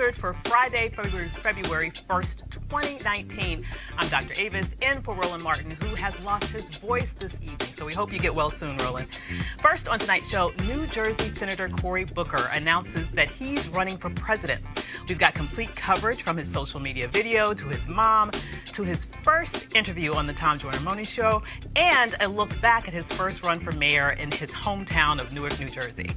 Unfiltered for Friday, February 1st, 2019. I'm Dr. Avis, in for Roland Martin, who has lost his voice this evening. So we hope you get well soon, Roland. First on tonight's show, New Jersey Senator Cory Booker announces that he's running for president. We've got complete coverage from his social media video to his mom, to his first interview on the Tom Joyner Morning Show, and a look back at his first run for mayor in his hometown of Newark, New Jersey.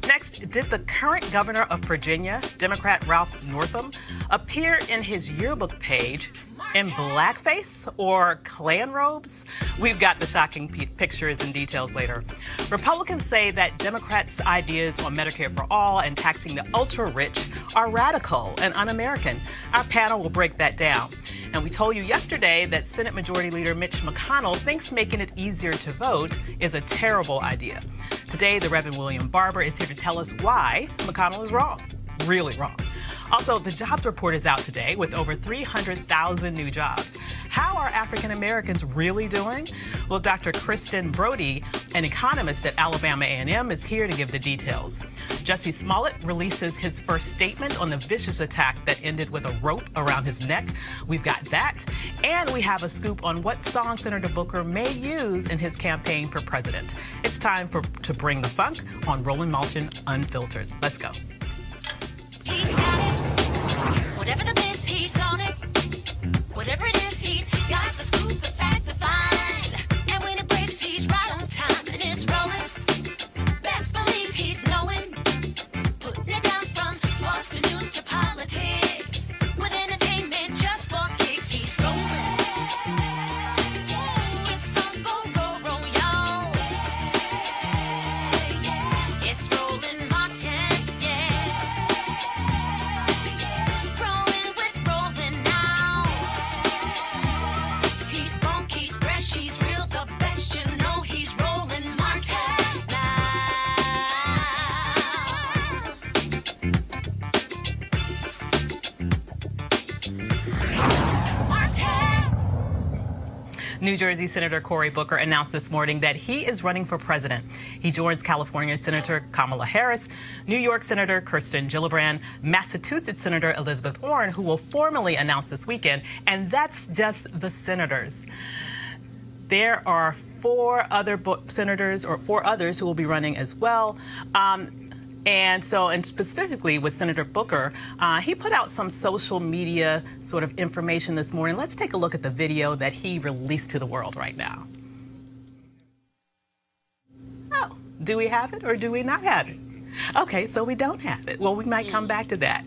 Next, did the current governor of Virginia, Democrat Ralph Northam, appear in his yearbook page in blackface or Klan robes? We've got the shocking pictures and details later. Republicans say that Democrats' ideas on Medicare for all and taxing the ultra-rich are radical and un-American. Our panel will break that down. And we told you yesterday that Senate Majority Leader Mitch McConnell thinks making it easier to vote is a terrible idea. Today, the Reverend William Barber is here to tell us why McConnell is wrong, really wrong. Also, the jobs report is out today with over 300,000 new jobs. How are African Americans really doing? Well, Dr. Kristen Brody, an economist at Alabama A&M, is here to give the details. Jussie Smollett releases his first statement on the vicious attack that ended with a rope around his neck. We've got that. And we have a scoop on what song Senator Booker may use in his campaign for president. It's time to bring the funk on Roland Martin Unfiltered. Let's go. He's got it. Whatever the biz, he's on it. Whatever it is, he's got the scoop, the fact, the find. And when it breaks, he's right on time and it's rolling. Best believe he's knowing. Putting it down from sports to news to politics. With entertainment just for kicks, he's rolling. It's on go, roll, y'all. It's Roland Martin, yeah. Rolling with Roland now. He's funky, he's fresh, he's real, the best, you know he's Roland Martin now. Martin. New Jersey Senator Cory Booker announced this morning that he is running for president. He joins California Senator Kamala Harris, New York Senator Kirsten Gillibrand, Massachusetts Senator Elizabeth Warren, who will formally announce this weekend, and that's just the senators. There are four others who will be running as well. And specifically with Senator Booker, he put out some social media sort of information this morning. Let's take a look at the video that he released to the world right now. Oh, do we have it or do we not have it? Okay, so we don't have it. Well, we might come back to that.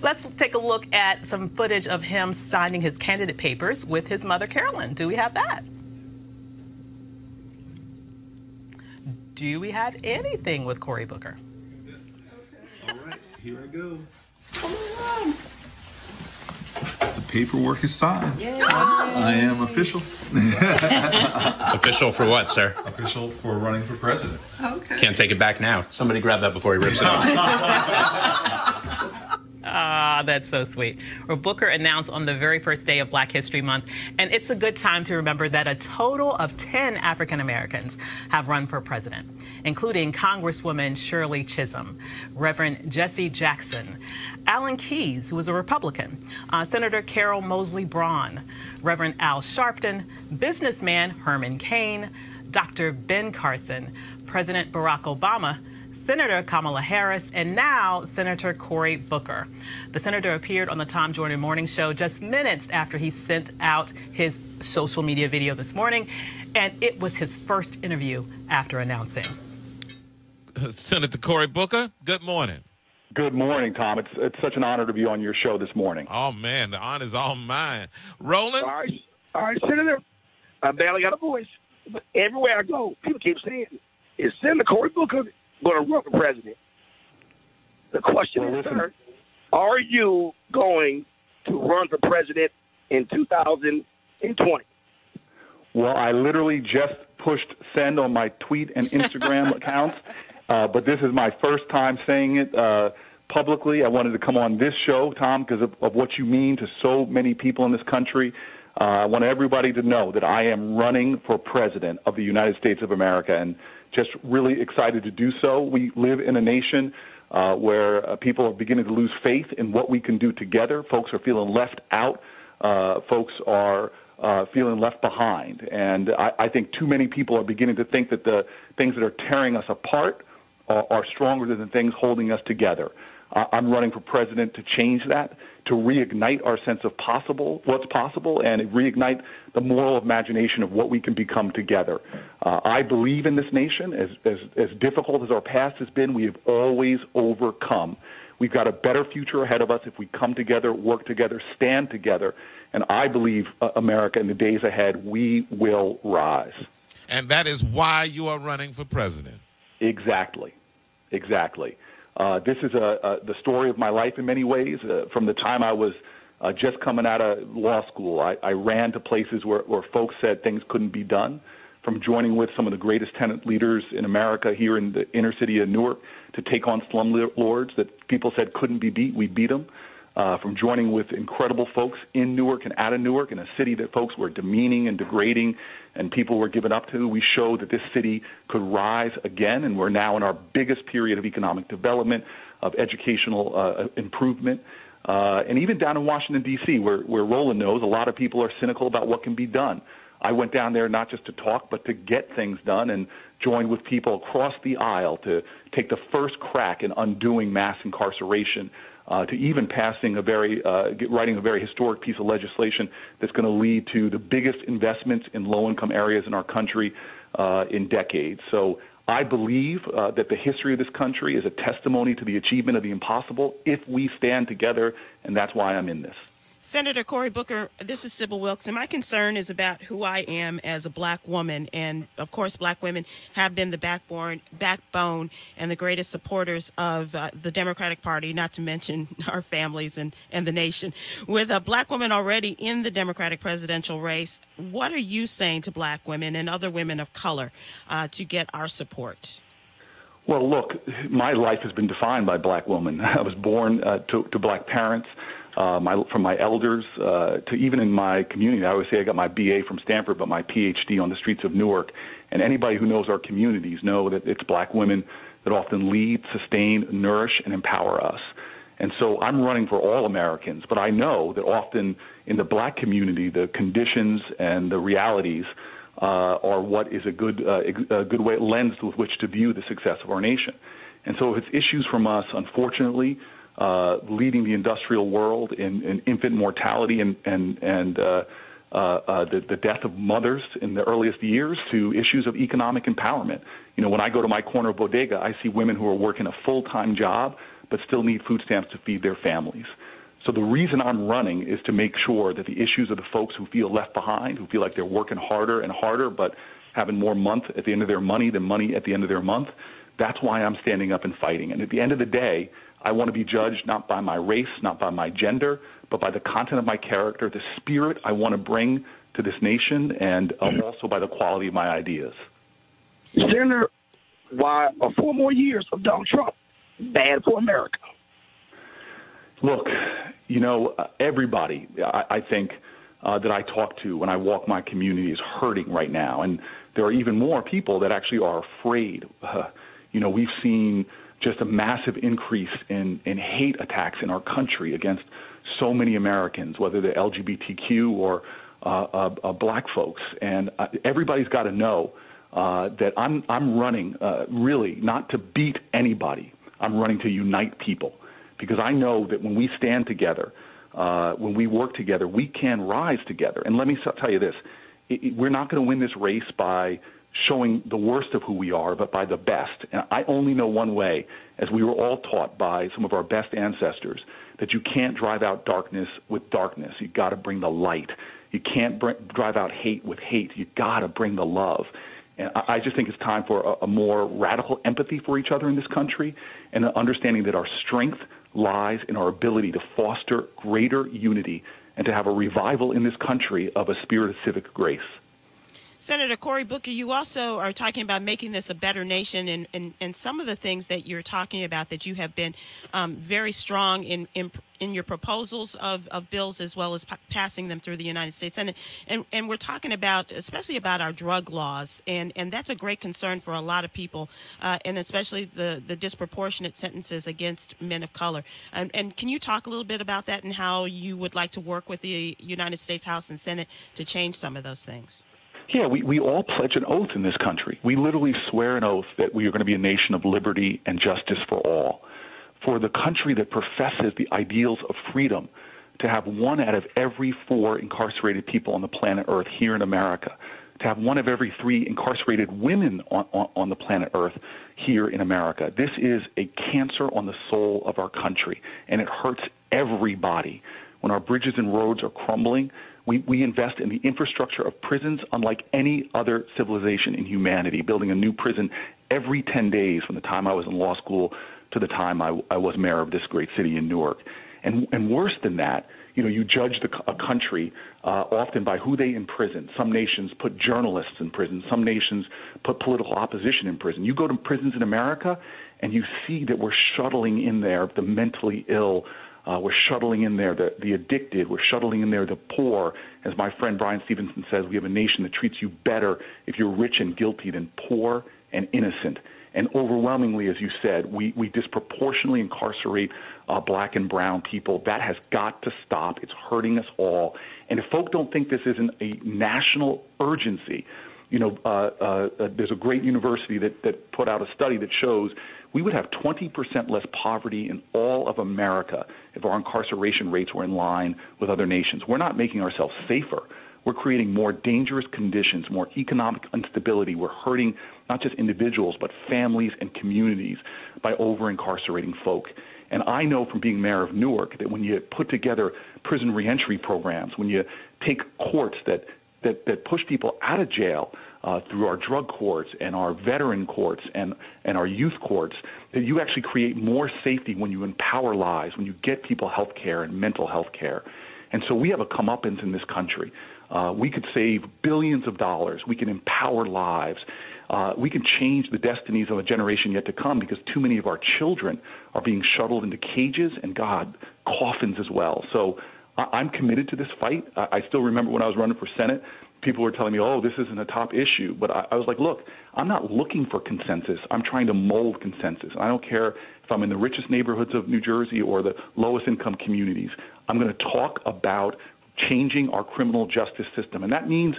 Let's take a look at some footage of him signing his candidate papers with his mother, Carolyn. Do we have that? Do we have anything with Cory Booker? Okay. All right, here I go. The paperwork is signed. Yay. I am official. Official for what, sir? Official for running for president. Okay. Can't take it back now. Somebody grab that before he rips it off. Ah, that's so sweet. Well, Booker announced on the very first day of Black History Month, and it's a good time to remember that a total of 10 African Americans have run for president, including Congresswoman Shirley Chisholm, Reverend Jesse Jackson, Alan Keyes, who was a Republican, Senator Carol Moseley Braun, Reverend Al Sharpton, businessman Herman Cain, Dr. Ben Carson, President Barack Obama, Senator Kamala Harris, and now Senator Cory Booker. The senator appeared on the Tom Joyner Morning Show just minutes after he sent out his social media video this morning, and it was his first interview after announcing. Senator Cory Booker, good morning. Good morning, Tom. It's such an honor to be on your show this morning. Oh, man, the honor's all mine. Roland? All right, Senator. I barely got a voice, but everywhere I go, people keep saying, is Senator Cory Booker going to run for president? The question is, sir, are you going to run for president in 2020? Well, I literally just pushed send on my tweet and Instagram accounts, but this is my first time saying it publicly. I wanted to come on this show, Tom, because of what you mean to so many people in this country. I want everybody to know that I am running for president of the United States of America, and just really excited to do so. We live in a nation where people are beginning to lose faith in what we can do together. Folks are feeling left out. Folks are feeling left behind. And I think too many people are beginning to think that the things that are tearing us apart are stronger than the things holding us together. I'm running for president to change that, to reignite our sense of what's possible, and reignite the moral imagination of what we can become together. I believe in this nation. As difficult as our past has been, we have always overcome. We've got a better future ahead of us if we come together, work together, stand together, and I believe, America, in the days ahead, we will rise. And that is why you are running for president. Exactly. This is the story of my life in many ways. From the time I was just coming out of law school, I ran to places where folks said things couldn't be done, from joining with some of the greatest tenant leaders in America here in the inner city of Newark to take on slumlords that people said couldn't be beat. We beat them. From joining with incredible folks in Newark and out of Newark, in a city that folks were demeaning and degrading and people were giving up to, we showed that this city could rise again, and we're now in our biggest period of economic development, of educational improvement. And even down in Washington, D.C., where Roland knows, a lot of people are cynical about what can be done. I went down there not just to talk, but to get things done, and joined with people across the aisle to take the first crack in undoing mass incarceration, to even passing writing a very historic piece of legislation that's going to lead to the biggest investments in low-income areas in our country in decades. So I believe that the history of this country is a testimony to the achievement of the impossible if we stand together, and that's why I'm in this. Senator Cory Booker, this is Sybil Wilkes, and my concern is about who I am as a black woman. And, of course, black women have been the backbone and the greatest supporters of the Democratic Party, not to mention our families and the nation. With a black woman already in the Democratic presidential race, what are you saying to black women and other women of color to get our support? Well, look, my life has been defined by black women. I was born to black parents. From my elders to even in my community. I always say I got my BA from Stanford, but my PhD on the streets of Newark. And anybody who knows our communities know that it's black women that often lead, sustain, nourish, and empower us. And so I'm running for all Americans, but I know that often in the black community, the conditions and the realities are what is a good way, lens with which to view the success of our nation. And so if it's issues from us, unfortunately, leading the industrial world in infant mortality and the death of mothers in the earliest years, to issues of economic empowerment. You know, when I go to my corner bodega, I see women who are working a full-time job but still need food stamps to feed their families. So the reason I'm running is to make sure that the issues of the folks who feel left behind, who feel like they're working harder and harder but having more month at the end of their money than money at the end of their month, that's why I'm standing up and fighting. And at the end of the day, I want to be judged not by my race, not by my gender, but by the content of my character, the spirit I want to bring to this nation, and also by the quality of my ideas. Senator, why are 4 more years of Donald Trump bad for America? Look, you know, everybody, I think, that I talk to when I walk my community is hurting right now. And there are even more people that actually are afraid. You know, we've seen just a massive increase in hate attacks in our country against so many Americans, whether they're LGBTQ or black folks. And everybody's got to know that I'm running really not to beat anybody. I'm running to unite people, because I know that when we stand together, when we work together, we can rise together. And let me tell you this, we're not going to win this race by showing the worst of who we are, but by the best. And I only know one way, as we were all taught by some of our best ancestors, that you can't drive out darkness with darkness. You got to bring the light. You can't drive out hate with hate. You got to bring the love. And I just think it's time for a more radical empathy for each other in this country, and an understanding that our strength lies in our ability to foster greater unity and to have a revival in this country of a spirit of civic grace. Senator Cory Booker, you also are talking about making this a better nation, and some of the things that you're talking about that you have been very strong in your proposals of bills, as well as passing them through the United States Senate. And we're talking about, especially about our drug laws, and that's a great concern for a lot of people, and especially the disproportionate sentences against men of color. And can you talk a little bit about that and how you would like to work with the United States House and Senate to change some of those things? Yeah, we all pledge an oath in this country. We literally swear an oath that we are going to be a nation of liberty and justice for all. For the country that professes the ideals of freedom, to have 1 out of every 4 incarcerated people on the planet Earth here in America, to have 1 of every 3 incarcerated women on the planet Earth here in America. This is a cancer on the soul of our country, and it hurts everybody. When our bridges and roads are crumbling, we invest in the infrastructure of prisons unlike any other civilization in humanity, building a new prison every 10 days from the time I was in law school to the time I was mayor of this great city in Newark. And worse than that, you judge a country often by who they imprison. Some nations put journalists in prison. Some nations put political opposition in prison. You go to prisons in America, and you see that we're shuttling in there the mentally ill. We're shuttling in there the addicted. We're shuttling in there the poor. As my friend Brian Stevenson says, we have a nation that treats you better if you're rich and guilty than poor and innocent. And overwhelmingly, as you said, we disproportionately incarcerate black and brown people. That has got to stop. It's hurting us all. And if folk don't think this isn't a national urgency, there's a great university that put out a study that shows we would have 20% less poverty in all of America if our incarceration rates were in line with other nations. We're not making ourselves safer. We're creating more dangerous conditions, more economic instability. We're hurting not just individuals, but families and communities by over-incarcerating folk. And I know from being mayor of Newark that when you put together prison reentry programs, when you take courts that push people out of jail through our drug courts and our veteran courts and our youth courts, that you actually create more safety when you empower lives, when you get people health care and mental health care. And so we have a comeuppance in this country. We could save billions of dollars. We can empower lives. We can change the destinies of a generation yet to come, because too many of our children are being shuttled into cages and, God, coffins as well. So I'm committed to this fight. I still remember when I was running for Senate, people were telling me, oh, this isn't a top issue. But I was like, look, I'm not looking for consensus. I'm trying to mold consensus. I don't care if I'm in the richest neighborhoods of New Jersey or the lowest income communities. I'm going to talk about changing our criminal justice system. And that means,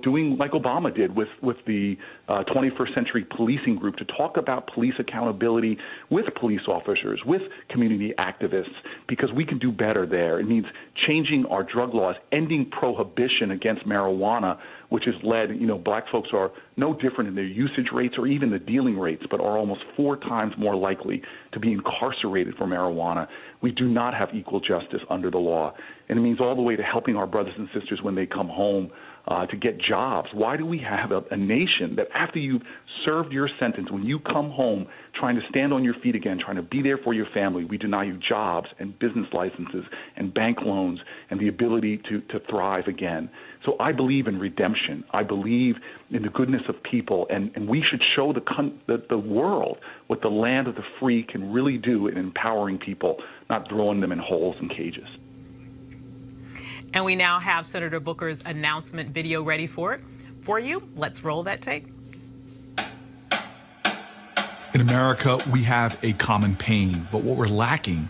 doing like Obama did with the 21st Century Policing Group, to talk about police accountability with police officers, with community activists, because we can do better there. It means changing our drug laws, ending prohibition against marijuana, which has led, black folks are no different in their usage rates or even the dealing rates, but are almost 4 times more likely to be incarcerated for marijuana. We do not have equal justice under the law. And it means all the way to helping our brothers and sisters when they come home to get jobs. Why do we have a nation that after you've served your sentence, when you come home trying to stand on your feet again, trying to be there for your family, we deny you jobs and business licenses and bank loans and the ability to thrive again? So I believe in redemption. I believe in the goodness of people, and we should show the world what the land of the free can really do in empowering people, not throwing them in holes and cages. And we now have Senator Booker's announcement video ready for you. Let's roll that tape. In America, we have a common pain, but what we're lacking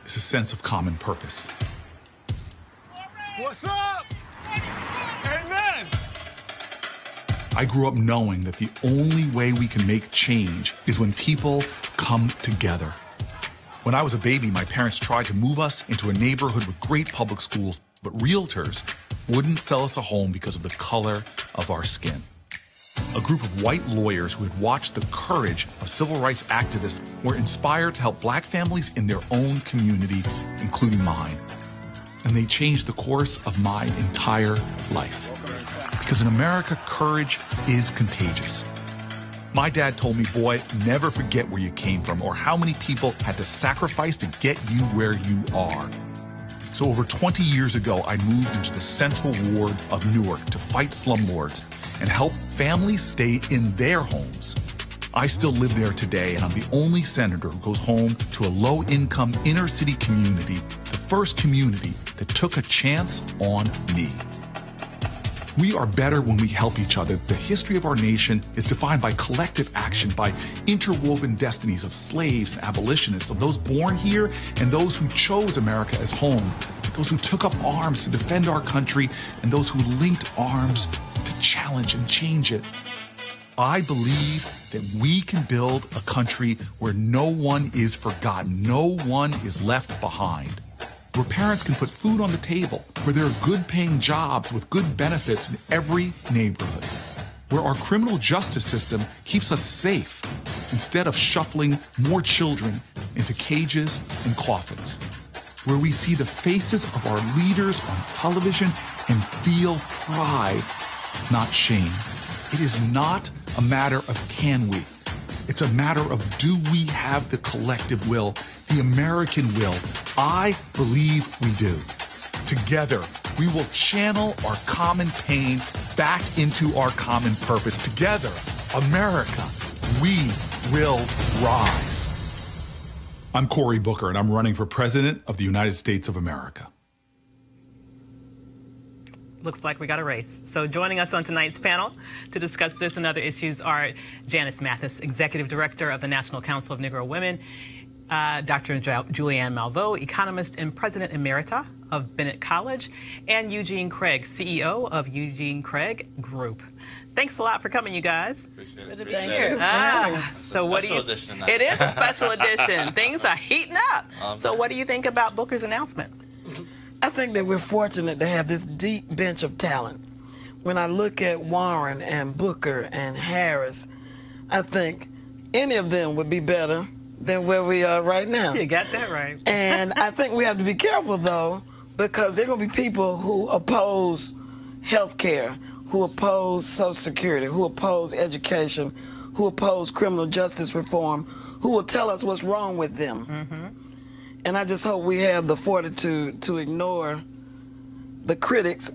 is a sense of common purpose. What's up? Amen. I grew up knowing that the only way we can make change is when people come together. When I was a baby, my parents tried to move us into a neighborhood with great public schools, but realtors wouldn't sell us a home because of the color of our skin. A group of white lawyers who had watched the courage of civil rights activists were inspired to help black families in their own community, including mine. And they changed the course of my entire life. Because in America, courage is contagious. My dad told me, boy, never forget where you came from or how many people had to sacrifice to get you where you are. So over 20 years ago, I moved into the Central Ward of Newark to fight slumlords and help families stay in their homes. I still live there today, and I'm the only senator who goes home to a low-income inner-city community, the first community that took a chance on me. We are better when we help each other. The history of our nation is defined by collective action, by interwoven destinies of slaves and abolitionists, of those born here and those who chose America as home, those who took up arms to defend our country, and those who linked arms to challenge and change it. I believe that we can build a country where no one is forgotten, no one is left behind, where parents can put food on the table, where there are good-paying jobs with good benefits in every neighborhood, where our criminal justice system keeps us safe instead of shuffling more children into cages and coffins, where we see the faces of our leaders on television and feel pride, not shame. It is not a matter of can we. It's a matter of do we have the collective will, the American will. I believe we do. Together, we will channel our common pain back into our common purpose. Together, America, we will rise. I'm Cory Booker, and I'm running for President of the United States of America. Looks like we got a race. So joining us on tonight's panel to discuss this and other issues are Janice Mathis, Executive Director of the National Council of Negro Women, Dr. Julianne Malveaux, Economist and President Emerita of Bennett College, and Eugene Craig, CEO of Eugene Craig Group. Thanks a lot for coming, you guys. Appreciate it. Thank you. So what do you? It is a special edition. Things are heating up. So what do you think about Booker's announcement? I think that we're fortunate to have this deep bench of talent. When I look at Warren and Booker and Harris, I think any of them would be better than where we are right now. You got that right. And I think we have to be careful, though, because there are going to be people who oppose health care, who oppose Social Security, who oppose education, who oppose criminal justice reform, who will tell us what's wrong with them. Mm-hmm. And I just hope we have the fortitude to ignore the critics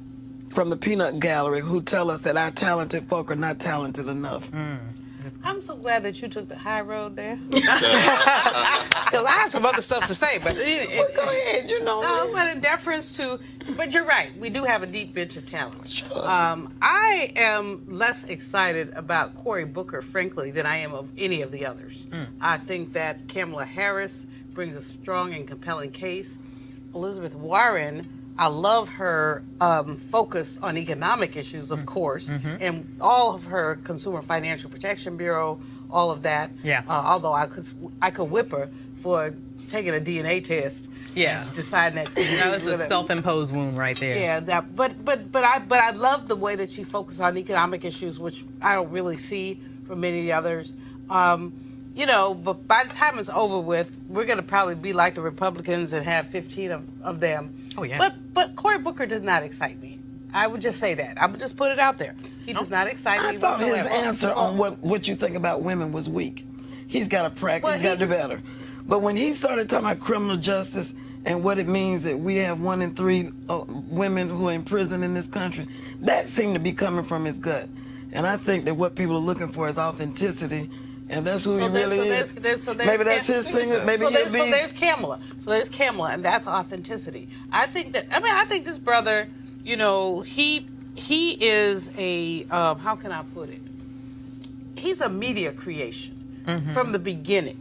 from the peanut gallery who tell us that our talented folk are not talented enough. I'm so glad that you took the high road there. Because I have some other stuff to say, but well, go ahead, you know. No, but in deference to, but you're right. We do have a deep bench of talent. Sure. I am less excited about Cory Booker, frankly, than I am of any of the others. I think that Kamala Harris brings a strong and compelling case. Elizabeth Warren, I love her focus on economic issues, of course, and all of her Consumer Financial Protection Bureau, all of that. Yeah. Although I could whip her for taking a DNA test. Yeah. Deciding that that was a self-imposed wound right there. Yeah. But I love the way that she focused on economic issues, which I don't really see from many of the others. You know, but by the time it's over with, we're going to probably be like the Republicans and have 15 of them. Oh, yeah. But Cory Booker does not excite me. I would just say that. I would just put it out there. He does not excite me whatsoever. I thought his answer on what you think about women was weak. He's got to practice, he's got to do better. But when he started talking about criminal justice and what it means that we have 1 in 3 women who are in prison in this country, that seemed to be coming from his gut. And I think that what people are looking for is authenticity. And that's who he really is. Maybe that's his singer. Maybe so there's Kamala. So there's Kamala, and that's authenticity. I think this brother, you know, he is a how can I put it? He's a media creation from the beginning.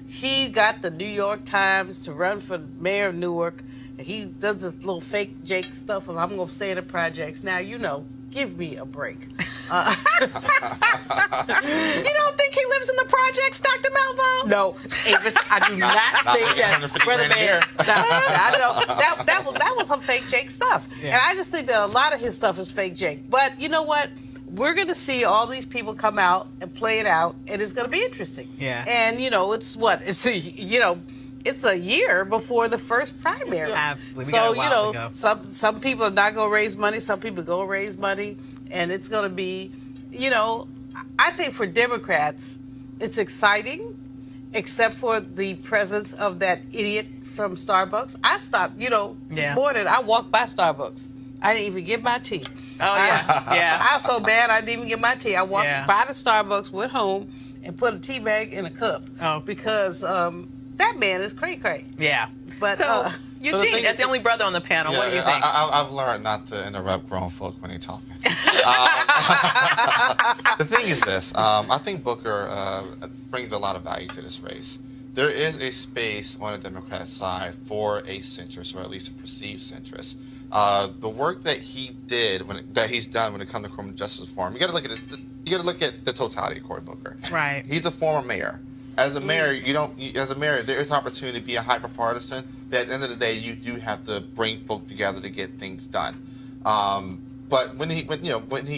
He got the New York Times to run for mayor of Newark. And he does this little fake Jake stuff of I'm going to stay in the projects. Now, you know, give me a break. You don't think he lives in the projects, Dr. Malveaux? No, Avis, I do not think that, brother man. I know that was some fake Jake stuff, and I just think that a lot of his stuff is fake Jake. But you know what? We're going to see all these people come out and play it out, and it's going to be interesting. Yeah. And you know, it's a year before the first primary. Absolutely. So you know, some people are not going to raise money. Some people go raise money. And it's going to be, you know, I think for Democrats, it's exciting, except for the presence of that idiot from Starbucks. I stopped, you know, this morning I walked by Starbucks. I didn't even get my tea. Oh, yeah. Yeah. I was so bad I didn't even get my tea. I walked Yeah. by the Starbucks, went home, and put a tea bag in a cup. Oh. Because that man is cray-cray. Yeah. But, so, Eugene, as the only brother on the panel, what do you think? I've learned not to interrupt grown folk when they're talking. The thing is this. I think Booker brings a lot of value to this race. There is a space on the Democrat side for a centrist, or at least a perceived centrist. The work that he did, that he's done when it comes to criminal justice reform, you got to look at it. You got to look at the totality of Cory Booker. Right. He's a former mayor. As a mayor, there is opportunity to be a hyper-partisan, but at the end of the day, you do have to bring folk together to get things done. But when he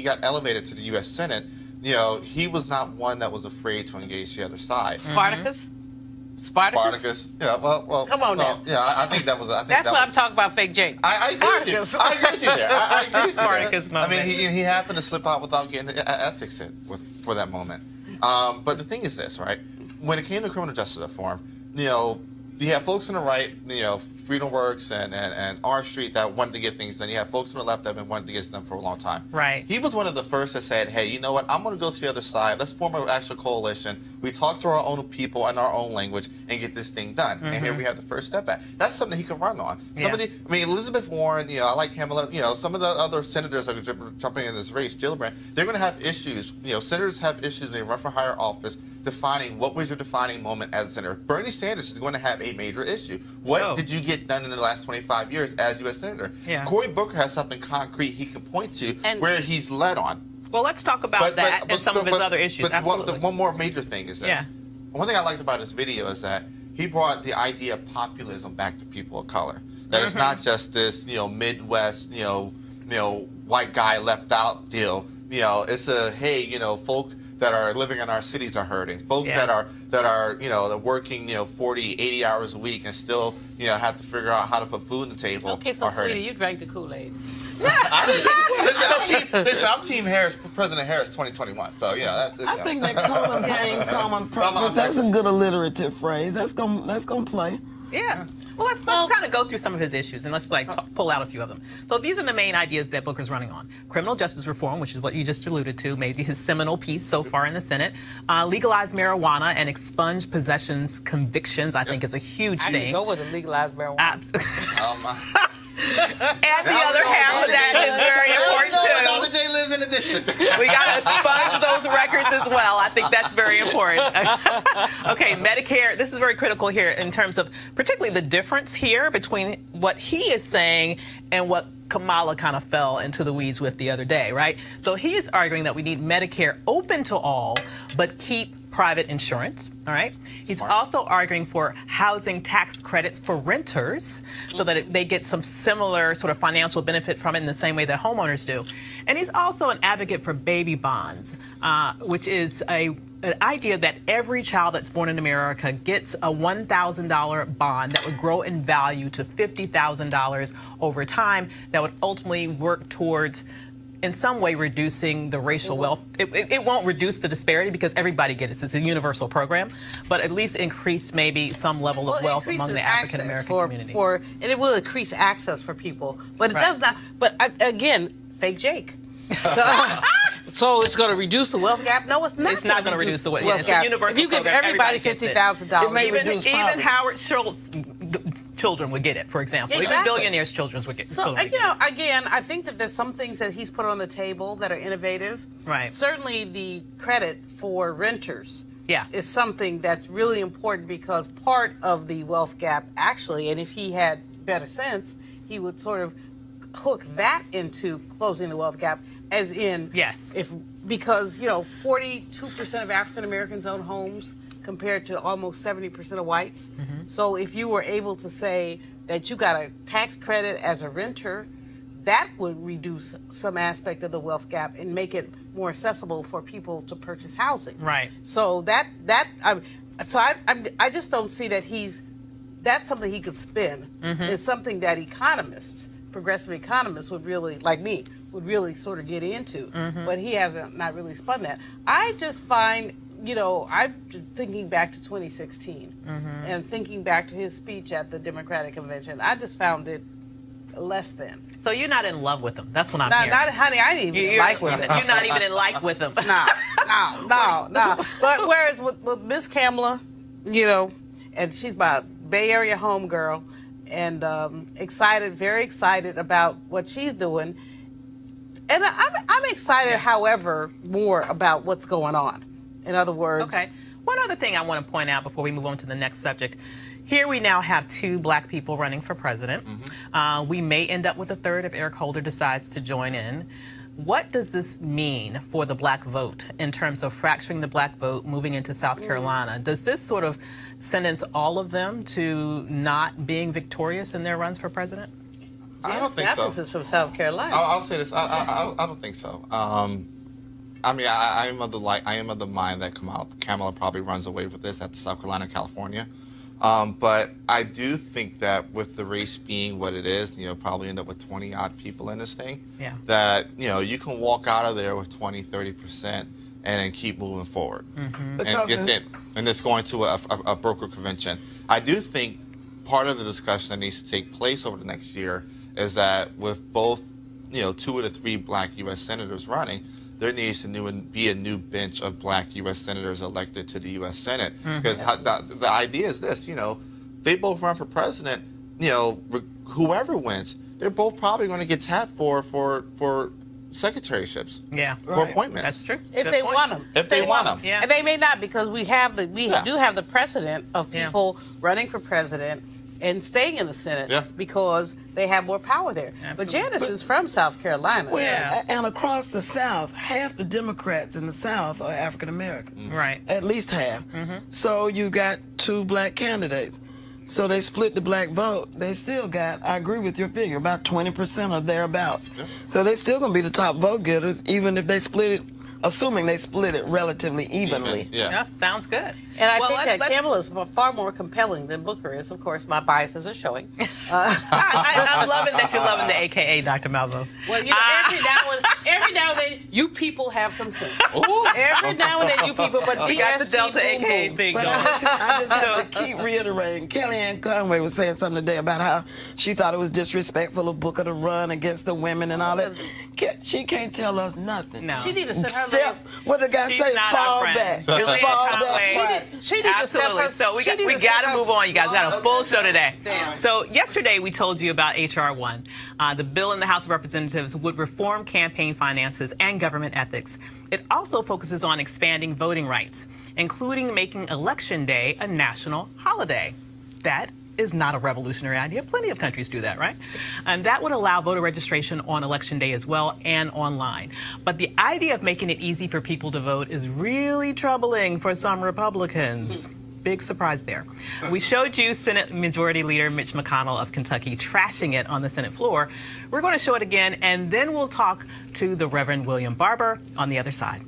got elevated to the U.S. Senate, he was not one that was afraid to engage the other side. Spartacus? Spartacus? Yeah, well. Come on now. Yeah, I think that was. That's what I'm talking about, fake Jake. I agree with you. I agree with you there. I agree with you there. Spartacus moment. I mean, he happened to slip out without getting the ethics hit for that moment. But the thing is this, right? When it came to criminal justice reform, you have folks on the right, Freedom Works and R Street that wanted to get things done. You have folks on the left that have been wanting to get done for a long time. Right. He was one of the first that said, hey, you know what? I'm going to go to the other side. Let's form an actual coalition. We talk to our own people and our own language and get this thing done. And here we have the first step back. That's something he could run on. Elizabeth Warren, I like Kamala, some of the other senators that are jumping in this race, Gillibrand, they're going to have issues. Senators have issues when they run for higher office defining what was your defining moment as a senator. Bernie Sanders is going to have a major issue. What did you get done in the last 25 years as U.S. Senator? Yeah. Cory Booker has something concrete he can point to where he's led on. Well, let's talk about that and some of his other issues. Absolutely. One more major thing is this. Yeah. One thing I liked about this video is that he brought the idea of populism back to people of color. That it's not just this, Midwest, white guy left out deal. It's a, hey, folk that are living in our cities are hurting. Folk that are they're working 40, 80 hours a week and still have to figure out how to put food on the table. Okay, so sweetie, you drank the Kool-Aid. Listen, I'm Team Harris, President Harris, 2021. So I think that common game, common purpose. That's a good alliterative phrase. That's gonna play. Yeah. Well, let's kind of go through some of his issues and let's pull out a few of them. So these are the main ideas that Booker's running on. Criminal justice reform, which is what you just alluded to, maybe his seminal piece so far in the Senate. Legalize marijuana and expunge possessions convictions, I think is a huge thing. I go with the legalized marijuana. Absolutely. And the other half of that is very important too. Dr. J lives in the district. We got to expunge those records as well. I think that's very important. Okay, Medicare. This is very critical here in terms of particularly the difference here between what he is saying and what Kamala kind of fell into the weeds with the other day, right? So he is arguing that we need Medicare open to all, but keep private insurance, all right? He's also arguing for housing tax credits for renters so that they get some similar sort of financial benefit from it in the same way that homeowners do. And he's also an advocate for baby bonds, which is an idea that every child that's born in America gets a $1,000 bond that would grow in value to $50,000 over time that would ultimately work towards in some way reducing the racial wealth. It won't reduce the disparity because everybody gets it. It's a universal program, but at least increase maybe some level of wealth among the African American community. And it will increase access for people, but it does not. But again, fake Jake. So it's going to reduce the wealth gap? No, it's not. It's not going to reduce the wealth gap. Universal if you give everybody $50,000, even Howard Schultz children would get it, for example. Exactly. Even billionaires' children would get it. So, again, I think that there's some things that he's put on the table that are innovative. Right. Certainly the credit for renters is something that's really important because part of the wealth gap, actually, and if he had better sense, he would sort of hook that into closing the wealth gap, as in, because 42% of African Americans own homes compared to almost 70% of whites. So if you were able to say that you got a tax credit as a renter, that would reduce some aspect of the wealth gap and make it more accessible for people to purchase housing. Right. So I just don't see that that's something he could spin. It's something that economists, progressive economists would really, like me, would really sort of get into. But he hasn't not really spun that. I just find, I'm thinking back to 2016 and thinking back to his speech at the Democratic Convention. I just found it less than. So you're not in love with them. That's what I'm hearing. Not, honey, I didn't even like with it. You're not even in like with them. No. But whereas with Miss Kamala, you know, and she's my Bay Area homegirl, and very excited about what she's doing. And I'm excited, however, more about what's going on. In other words. Okay. One other thing I want to point out before we move on to the next subject. Here we now have 2 black people running for president. We may end up with a third if Eric Holder decides to join in. What does this mean for the black vote in terms of fracturing the black vote moving into South Carolina? Does this sort of sentence all of them to not being victorious in their runs for president? I don't think so. Is from South Carolina. I'll say this. I don't think so. I mean, I am of the mind that Kamala probably runs away with this after South Carolina, California. But I do think that with the race being what it is, you know, probably end up with 20-odd people in this thing. Yeah. That, you know, you can walk out of there with 20, 30% and then keep moving forward. And it's going to a broker convention. I do think part of the discussion that needs to take place over the next year is that with both, you know, 2 of the 3 black U.S. senators running, there needs to be a new bench of black U.S. senators elected to the U.S. Senate. Because the idea is this, you know, they both run for president, you know, whoever wins, they're both probably going to get tapped for secretaryships. Yeah. For appointments. That's true. If they want them. If they want them. Yeah. And they may not, because we do have the precedent of people running for president and staying in the Senate because they have more power there. Absolutely. But Janice is from South Carolina. Well, and across the South, half the Democrats in the South are African American. Right. At least half. So you got 2 black candidates. So they split the black vote. They still got, I agree with your figure, about 20% or thereabouts. So they're still going to be the top vote getters, even if they split it, assuming they split it relatively evenly. Yeah, sounds good. And I think that Kamala is far more compelling than Booker is. Of course, my biases are showing. I'm loving that you're loving the AKA, Dr. Malvo. Well, you know, every now and then, you people have some sense. Every now and then, you people, but you got the Delta AKA thing going. I just have to keep reiterating. Kellyanne Conway was saying something today about how she thought it was disrespectful of Booker to run against the women and all that. She can't tell us nothing. No. She needs to send her what the guy say? Fall back. Fall back. She needs to step her. So we got to move on, you guys. We got a full show today. So yesterday we told you about H.R. 1. The bill in the House of Representatives would reform campaign finances and government ethics. It also focuses on expanding voting rights, including making Election Day a national holiday. That is not a revolutionary idea. Plenty of countries do that, right? And that would allow voter registration on Election Day as well and online. But the idea of making it easy for people to vote is really troubling for some Republicans. Big surprise there. We showed you Senate Majority Leader Mitch McConnell of Kentucky trashing it on the Senate floor. We're going to show it again, and then we'll talk to the Reverend William Barber on the other side.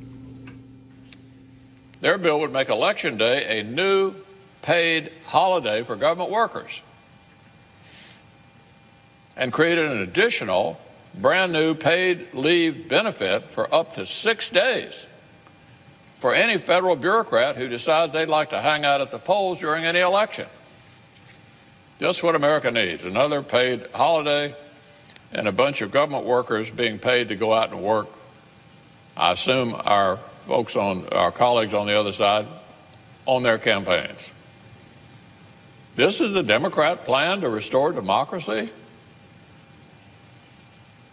Their bill would make Election Day a new paid holiday for government workers and created an additional brand new paid leave benefit for up to 6 days for any federal bureaucrat who decides they'd like to hang out at the polls during any election. Just what America needs, another paid holiday and a bunch of government workers being paid to go out and work. I assume our colleagues on the other side on their campaigns. This is the Democrat plan to restore democracy?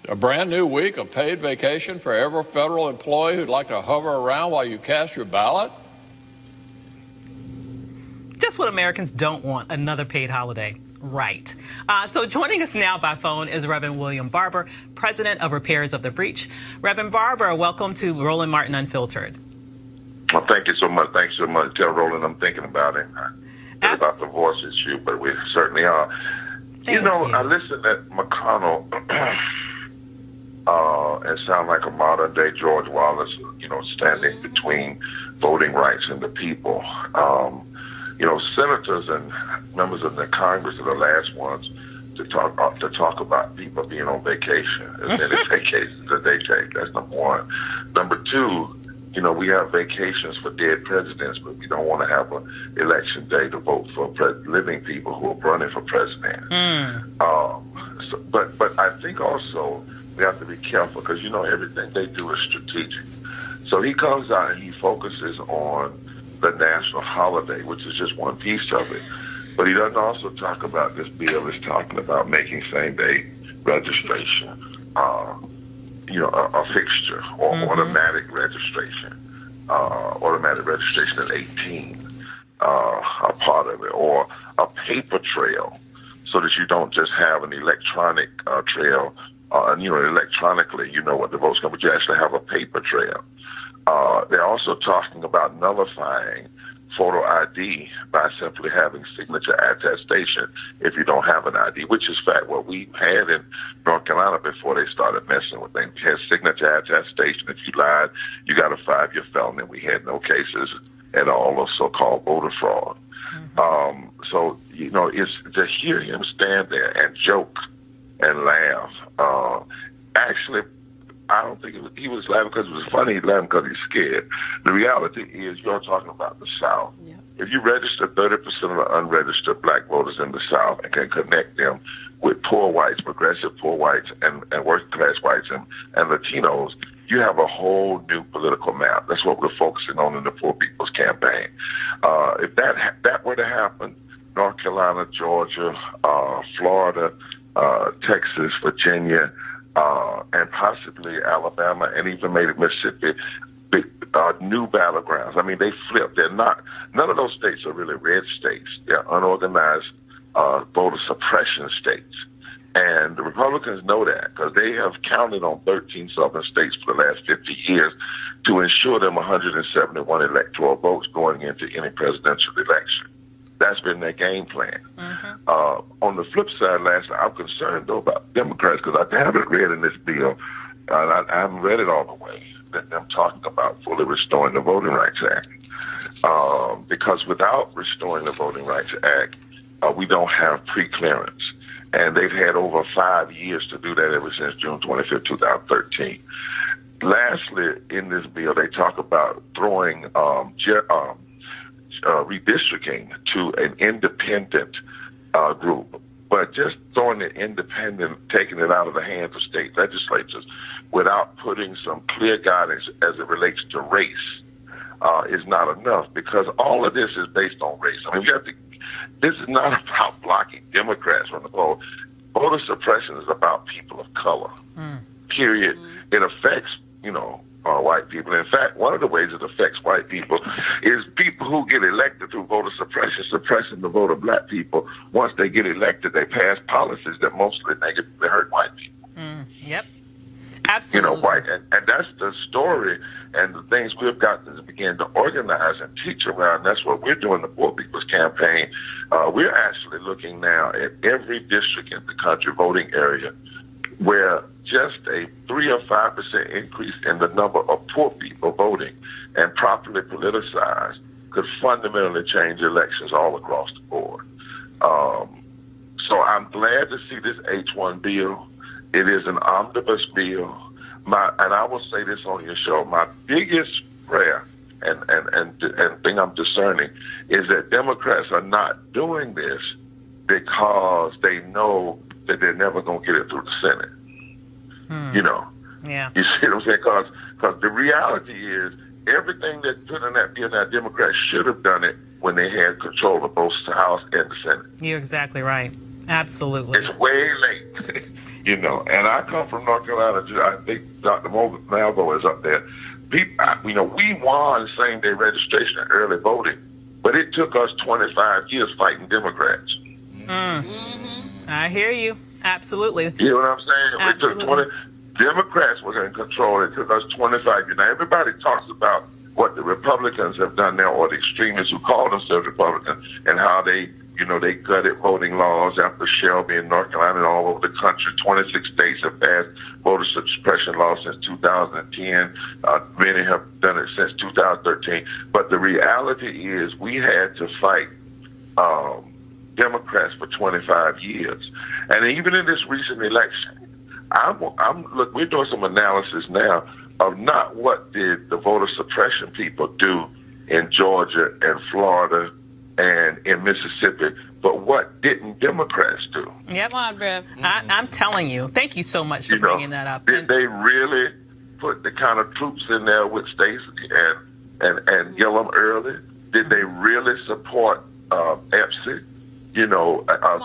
A brand new week of paid vacation for every federal employee who'd like to hover around while you cast your ballot? Just what Americans don't want, another paid holiday. Right. So joining us now by phone is Reverend William Barber, President of Repairers of the Breach. Reverend Barber, welcome to Roland Martin Unfiltered. Well, thank you so much. Thanks so much. Tell Roland I'm thinking about it. About the voice issue, but we certainly are. You know, I listened at McConnell and sound like a modern day George Wallace, you know, standing between voting rights and the people. You know, senators and members of the Congress are the last ones to talk about people being on vacation and then the vacations that they take. That's number one. Number two, you know, we have vacations for dead presidents, but we don't want to have an election day to vote for living people who are running for president. But I think also we have to be careful because, everything they do is strategic. So he comes out and he focuses on the national holiday, which is just one piece of it. But he doesn't also talk about this bill is talking about making same-day registration, a fixture or automatic registration at 18, a part of it, or a paper trail, so that you don't just have an electronic trail, electronically, what the vote's going to be, you actually have a paper trail. They're also talking about nullifying photo ID by simply having signature attestation if you don't have an ID, which is fact what we had in North Carolina before they started messing with things. We had signature attestation. If you lied, you got a 5-year felony. We had no cases at all of so-called voter fraud. So, it's to hear him stand there and joke and laugh. Actually, I don't think he was laughing because it was funny. He laughed because he's scared. The reality is, you're talking about the South. Yeah. If you register 30% of the unregistered black voters in the South and can connect them with poor whites, progressive poor whites, and working class whites and Latinos, you have a whole new political map. That's what we're focusing on in the Poor People's Campaign. If that were to happen, North Carolina, Georgia, Florida, Texas, Virginia, and possibly Alabama, and even maybe Mississippi, new battlegrounds. I mean, they flip. They're not. None of those states are really red states. They're unorganized voter suppression states, and the Republicans know that because they have counted on 13 southern states for the last 50 years to ensure them 171 electoral votes going into any presidential election. That's been their game plan. On the flip side, I'm concerned, though, about Democrats because I haven't read in this bill, and I haven't read it all the way, that them talking about fully restoring the Voting Rights Act. Because without restoring the Voting Rights Act, we don't have pre-clearance. And they've had over 5 years to do that ever since June 25th, 2013. Lastly, in this bill, they talk about throwing redistricting to an independent group, but just throwing it independent, taking it out of the hands of state legislatures without putting some clear guidance as it relates to race is not enough, because all of this is based on race. I mean, this is not about blocking Democrats from the vote. Voter suppression is about people of color, period. It affects, white people. In fact, one of the ways it affects white people is people who get elected through voter suppression, suppressing the vote of black people. Once they get elected, they pass policies that mostly negatively hurt white people. Yep. Absolutely. And that's the story and the things we've got to begin to organize and teach around. That's what we're doing, the Poor People's Campaign. We're actually looking now at every district in the country, voting area, where just a 3 or 5% increase in the number of poor people voting and properly politicized could fundamentally change elections all across the board. So I'm glad to see this H1 bill. It is an omnibus bill. And I will say this on your show, my biggest prayer and thing I'm discerning is that Democrats are not doing this because they know that they're never going to get it through the Senate. Yeah. You see what I'm saying? Because the reality is everything that's put in that bill, now Democrats should have done it when they had control of both the House and the Senate. You're exactly right. Absolutely. It's way late, And I come from North Carolina. I think Dr. Malvo is up there. We won same-day registration and early voting, but it took us 25 years fighting Democrats. I hear you. Absolutely. You know what I'm saying? Absolutely. Democrats were in control. It took us 25 years. Now, everybody talks about what the Republicans have done now, or the extremists who call themselves Republicans, and how they gutted voting laws after Shelby in North Carolina and all over the country. 26 states have passed voter suppression laws since 2010. Many have done it since 2013. But the reality is we had to fight Democrats for 25 years. And even in this recent election, look, we're doing some analysis now of not what did the voter suppression people do in Georgia and Florida and in Mississippi, But what didn't Democrats do? Yep. Come on, Rev. I'm telling you. Thank you so much for bringing that up. Did they really put the kind of troops in there with Stacey and Gillum early? Did they really support EPSI? You know,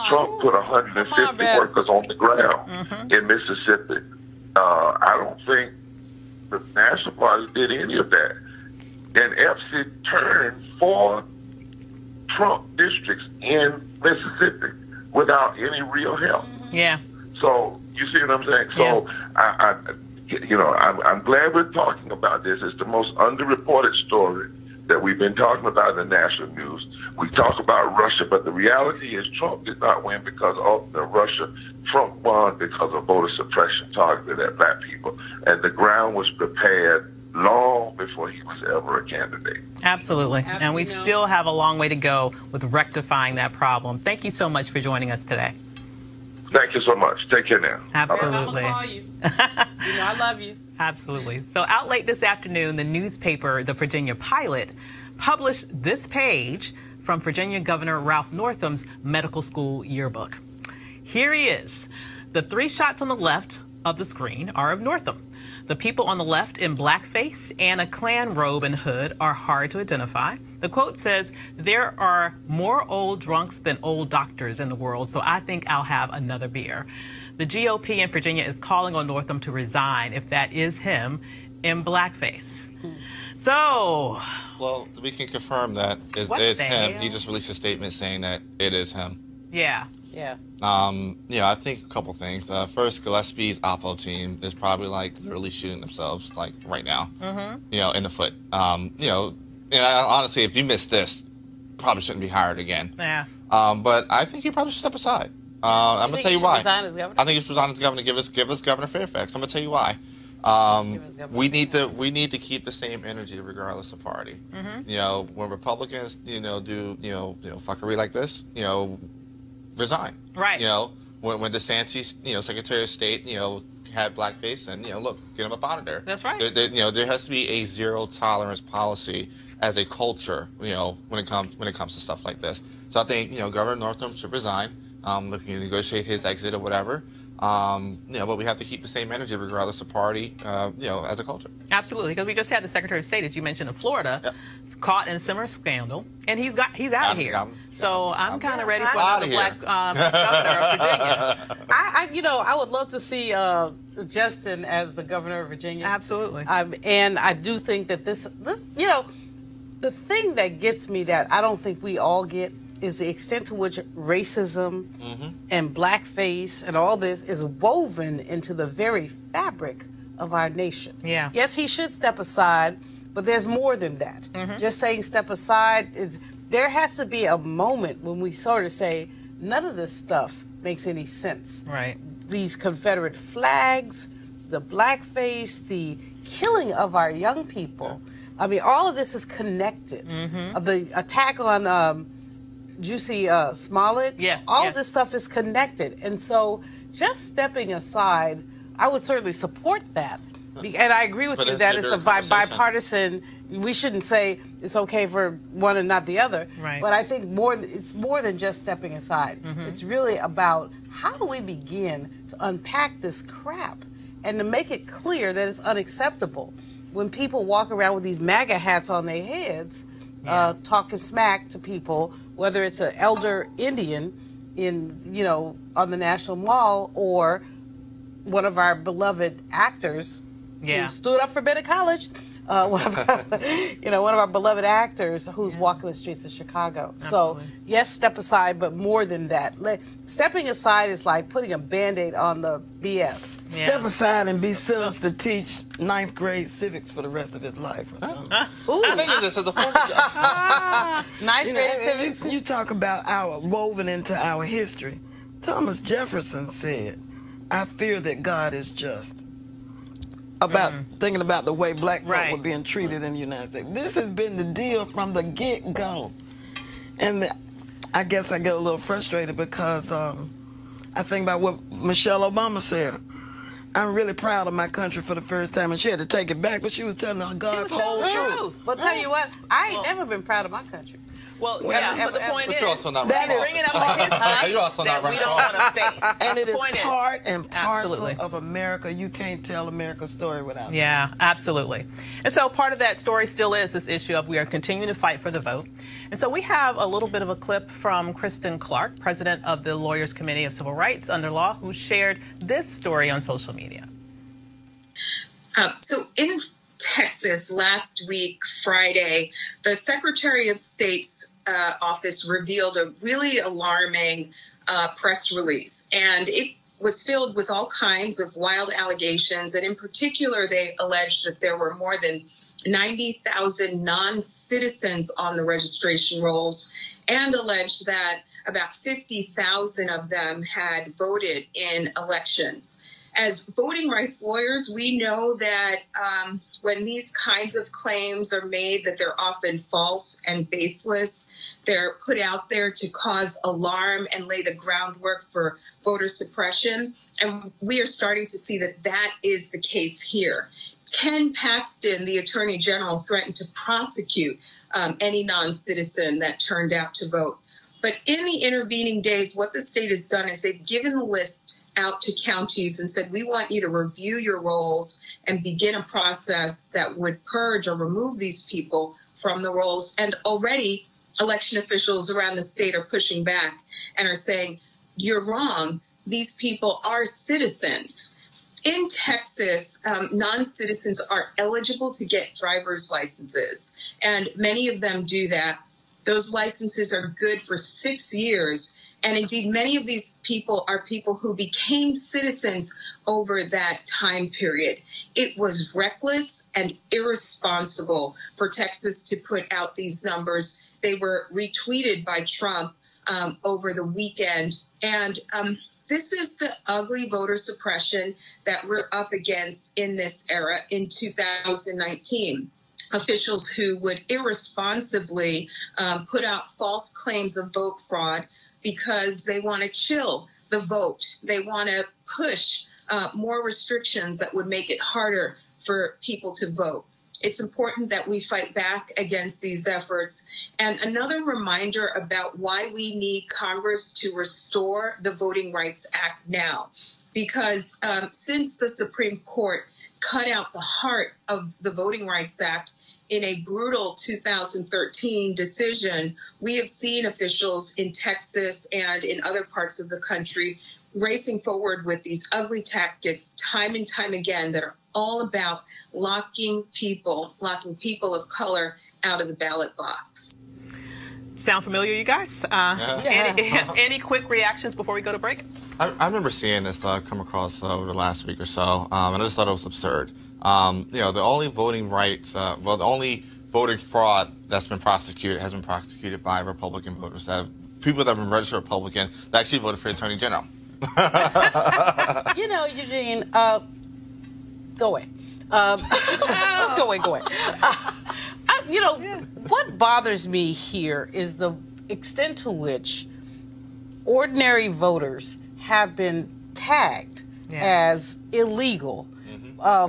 Trump put 150 workers on the ground in Mississippi. I don't think the National Party did any of that. And EPSI turned 4 Trump districts in Mississippi without any real help. Yeah. So you see what I'm saying? So I'm glad we're talking about this. It's the most underreported story that we've been talking about in the national news. We talk about Russia, but the reality is Trump did not win because of the Russia. Trump won because of voter suppression targeted at black people, and the ground was prepared long before he was ever a candidate. Absolutely. And we still have a long way to go with rectifying that problem. Thank you so much for joining us today. Thank you so much. Take care now. Absolutely. I'm gonna call you. You know I love you. Absolutely. So out late this afternoon, the newspaper, the Virginia Pilot, published this page from Virginia Governor Ralph Northam's medical school yearbook. Here he is. The 3 shots on the left of the screen are of Northam. The people on the left in blackface and a Klan robe and hood are hard to identify. The quote says, "There are more old drunks than old doctors in the world, so I think I'll have another beer." The GOP in Virginia is calling on Northam to resign if that is him in blackface. So... Well, we can confirm that it's him. He just released a statement saying that it is him. Yeah. Yeah. I think a couple things. First, Gillespie's Oppo team is probably like literally shooting themselves like right now. You know, in the foot. Honestly, if you missed this, probably shouldn't be hired again. Yeah. But I think he probably should step aside. I'm gonna tell you why. Resign as governor? I think he should resign as governor. Give us Governor Fairfax. I'm gonna tell you why. We need to keep the same energy regardless of party. You know, when Republicans do fuckery like this, resign. Right. You know, when DeSantis, Secretary of State, had blackface, and look, get him up out of there. That's right. There has to be a zero tolerance policy as a culture. When it comes to stuff like this. So I think Governor Northam should resign. Looking to negotiate his exit or whatever. But we have to keep the same energy regardless of party, as a culture. Absolutely, because we just had the Secretary of State, as you mentioned, of Florida, caught in a similar scandal, and he's out of here. So I'm kind of ready for another black governor of Virginia. I would love to see Justin as the governor of Virginia. Absolutely. And I do think that this, the thing that gets me that I don't think we all get is the extent to which racism and blackface and all this is woven into the very fabric of our nation. Yeah. Yes, he should step aside, but there's more than that. Just saying step aside there has to be a moment when we sort of say none of this stuff makes any sense. Right. These Confederate flags, the blackface, the killing of our young people. I mean, all of this is connected. The attack on Jussie Smollett, all of this stuff is connected. And so just stepping aside, I would certainly support that. And I agree with you that it's a bipartisan. We shouldn't say it's okay for one and not the other. Right. But I think it's more than just stepping aside. It's really about how do we begin to unpack this crap and to make it clear that it's unacceptable when people walk around with these MAGA hats on their heads, talking smack to people, whether it's an elder Indian on the National Mall or one of our beloved actors who stood up for better college. One of our beloved actors who's walking the streets of Chicago. Absolutely. So, yes, step aside, but more than that. Stepping aside is like putting a Band-Aid on the BS. Step aside and be sentenced to teach 9th grade civics for the rest of his life or something. I think of this as a form of 9th grade civics? You talk about our woven into our history. Thomas Jefferson said, "I fear that God is just." About thinking about the way black folk were being treated in the United States. This has been the deal from the get-go. And I guess I get a little frustrated because I think about what Michelle Obama said. I'm really proud of my country for the first time, and she had to take it back, but she was telling God's whole truth. But tell you what, I ain't never been proud of my country. Well, yeah, but the point is, you're also not that is bringing up a history you're also not that we don't want to face. And it is Point part and parcel absolutely. of America. You can't tell America's story without it. Yeah, absolutely. And so part of that story still is this issue of we are continuing to fight for the vote. And so we have a little bit of a clip from Kristen Clark, president of the Lawyers Committee of Civil Rights Under Law, who shared this story on social media. So in Texas last week, Friday, the Secretary of State's office revealed a really alarming press release. And it was filled with all kinds of wild allegations. And in particular, they alleged that there were more than 90,000 non-citizens on the registration rolls, and alleged that about 50,000 of them had voted in elections. As voting rights lawyers, we know that when these kinds of claims are made, that they're often false and baseless. They're put out there to cause alarm and lay the groundwork for voter suppression. And we are starting to see that that is the case here. Ken Paxton, the Attorney General, threatened to prosecute any non-citizen that turned out to vote. But in the intervening days, what the state has done is they've given the list out to counties and said, we want you to review your rolls and begin a process that would purge or remove these people from the rolls. And already election officials around the state are pushing back and are saying, you're wrong. These people are citizens. In Texas, non-citizens are eligible to get driver's licenses, and many of them do that. Those licenses are good for 6 years. And indeed, many of these people are people who became citizens over that time period. It was reckless and irresponsible for Texas to put out these numbers. They were retweeted by Trump over the weekend. And this is the ugly voter suppression that we're up against in this era in 2019. Officials who would irresponsibly put out false claims of vote fraud because they want to chill the vote. They want to push more restrictions that would make it harder for people to vote. It's important that we fight back against these efforts. And another reminder about why we need Congress to restore the Voting Rights Act now. Because since the Supreme Court cut out the heart of the Voting Rights Act in a brutal 2013 decision, we have seen officials in Texas and in other parts of the country racing forward with these ugly tactics time and time again that are all about locking people of color out of the ballot box. Sound familiar, you guys? Any quick reactions before we go to break? I remember seeing this come across over the last week or so, and I just thought it was absurd. You know, the only voting rights, the only voter fraud that's been prosecuted has been prosecuted by Republican voters. People that have been registered Republican that actually voted for Attorney General. You know, Eugene, go away. Let's go away. You know, what bothers me here is the extent to which ordinary voters have been tagged as illegal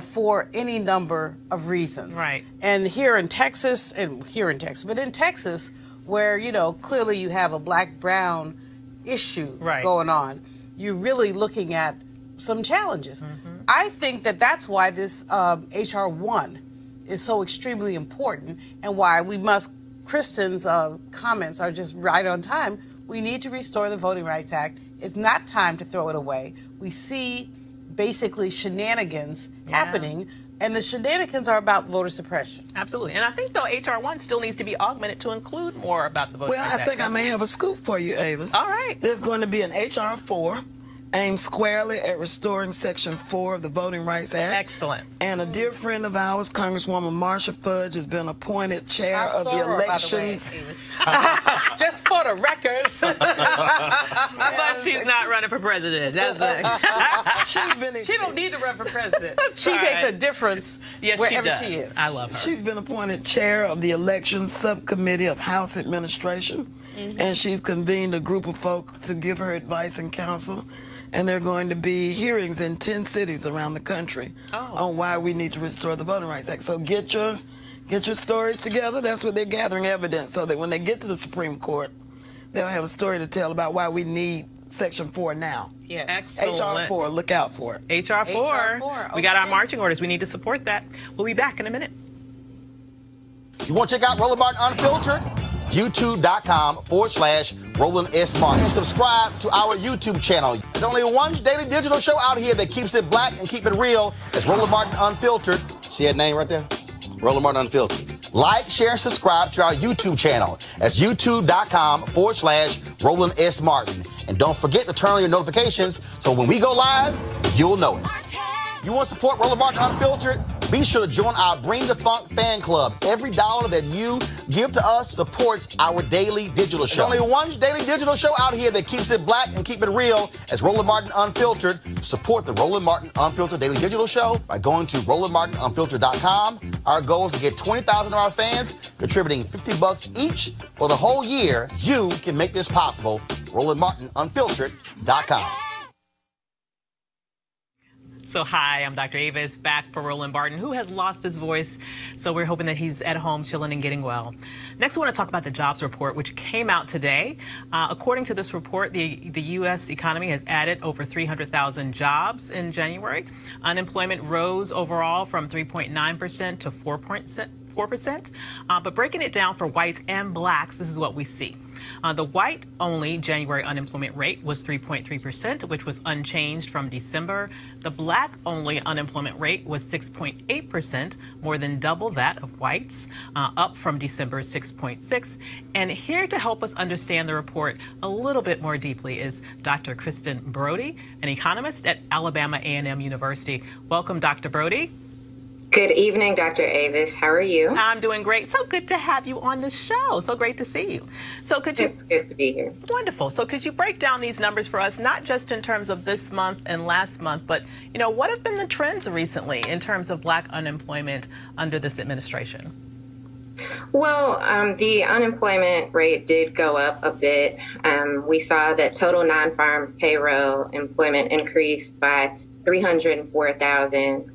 for any number of reasons. Right. And here in Texas, but in Texas, where, you know, clearly you have a black-brown issue going on, you're really looking at some challenges. I think that that's why this H.R. 1 is so extremely important, and why we must, Kristen's comments are just right on time. We need to restore the Voting Rights Act. It's not time to throw it away. We see basically shenanigans happening, and the shenanigans are about voter suppression. Absolutely. And I think, though, H.R. 1 still needs to be augmented to include more about the Voting Rights Act. Well, I think I may have a scoop for you, Avis. All right. There's going to be an H.R. 4 aimed squarely at restoring Section 4 of the Voting Rights Act. Excellent. And a dear friend of ours, Congresswoman Marsha Fudge, has been appointed chair of the elections. Just for the records. But she's not running for president. She don't need to run for president. She makes a difference wherever she is. I love her. She's been appointed chair of the Elections Subcommittee of House Administration, and she's convened a group of folk to give her advice and counsel. And there are going to be hearings in 10 cities around the country on why we need to restore the Voting Rights Act. So get your Get your stories together. That's what they're gathering evidence so that when they get to the Supreme Court, they'll have a story to tell about why we need Section 4 now. Yeah. Excellent. HR 4, look out for it. HR 4. Okay. We got our marching orders. We need to support that. We'll be back in a minute. You want to check out Roland Martin Unfiltered? YouTube.com/Roland S. Martin. And subscribe to our YouTube channel. There's only one daily digital show out here that keeps it black and keep it real. It's Roland Martin Unfiltered. See that name right there? Roland Martin Unfiltered. Like, share, and subscribe to our YouTube channel. That's youtube.com/Roland S. Martin. And don't forget to turn on your notifications so when we go live, you'll know it. You want to support Roland Martin Unfiltered? Be sure to join our Bring the Funk fan club. Every dollar that you give to us supports our daily digital show. There's only one daily digital show out here that keeps it black and keep it real. It's Roland Martin Unfiltered. Support the Roland Martin Unfiltered daily digital show by going to RolandMartinUnfiltered.com. Our goal is to get 20,000 of our fans contributing $50 each for the whole year. You can make this possible. RolandMartinUnfiltered.com. So hi, I'm Dr. Avis, back for Roland Martin, who has lost his voice. So we're hoping that he's at home chilling and getting well. Next, we want to talk about the jobs report, which came out today. According to this report, the U.S. economy has added over 300,000 jobs in January. Unemployment rose overall from 3.9% to 4%. But breaking it down for whites and blacks, this is what we see. The white-only January unemployment rate was 3.3%, which was unchanged from December. The black-only unemployment rate was 6.8%, more than double that of whites, up from December's 6.6%. And here to help us understand the report a little bit more deeply is Dr. Kristen Brody, an economist at Alabama A&M University. Welcome, Dr. Brody. Good evening, Dr. Avis. How are you? I'm doing great. So good to have you on the show. So great to see you. So could you? It's good to be here. Wonderful. So could you break down these numbers for us, not just in terms of this month and last month, but what have been the trends recently in terms of black unemployment under this administration? Well, the unemployment rate did go up a bit. We saw that total non-farm payroll employment increased by 304,000,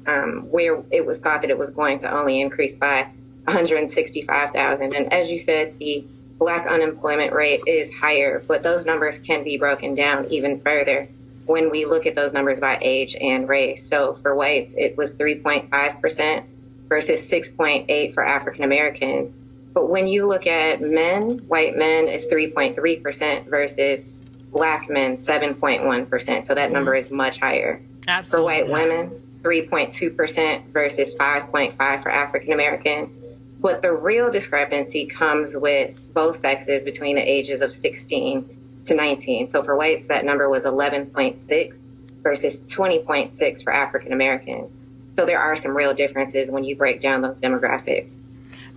where it was thought that it was going to only increase by 165,000. And as you said, the black unemployment rate is higher, but those numbers can be broken down even further when we look at those numbers by age and race. So for whites, it was 3.5% versus 6.8% for African Americans. But when you look at men, white men is 3.3% versus black men, 7.1%. So that number is much higher. Absolutely. For white women, 3.2% versus 5.5% for African American. But the real discrepancy comes with both sexes between the ages of 16 to 19. So for whites, that number was 11.6 versus 20.6 for African American. So there are some real differences when you break down those demographics.